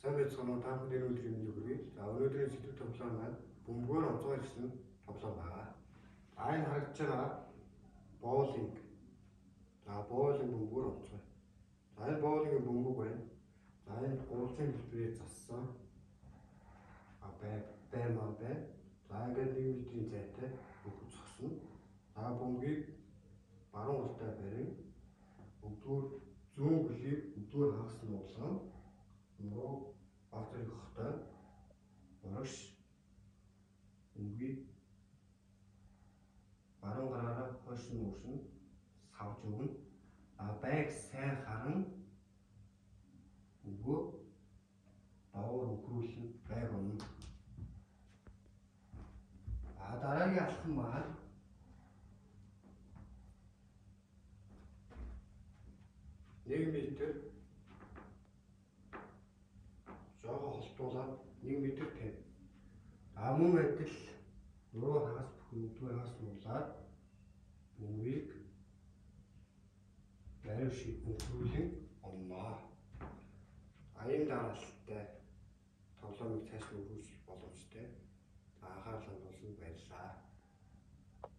Сайн байцгаана уу? Та бүхэн өнөөдрийн мэндийг хүргэе. За өнөөдрийн сэдв тоглоом маань бөмбөгөөр онцгой гэсэн тоглоом байна. Энэ харагдаж байгаа боулинг. За боулинг бөмбөгөөр онцгой. За энэ боулингийн бөмбөг байна. За энэ гурван хэлбэрээр зассан. Баймаа байна. За ингээд 1 метрийн зайтай бөмбөг зогсно. За бөмбөгийг баруун уртаа барин. Өгдгөр зүүн гөлийг өгдгөр хагас нуулсан. Муу батрын хохтой урагш бөмбөгийг баруун гараараа хойш нь уушин савж өгнө. Байг сайн харан бөмбөг доогуур өнгөрүүлэн байг онно. Дараагийн алхам маань 1 метр жоо холтуулаад 1 метр тавь. Мөн адил нуруу хагас бүхнүүдгүй хагас нуулаад бөмбөгийг барив шиг өнгөрүүлэн онноо. Энэ дараалттай тоглоомыг цааш нь өргөжлөх боломжтой. Анхаарлаа хандуулсанд баярлалаа.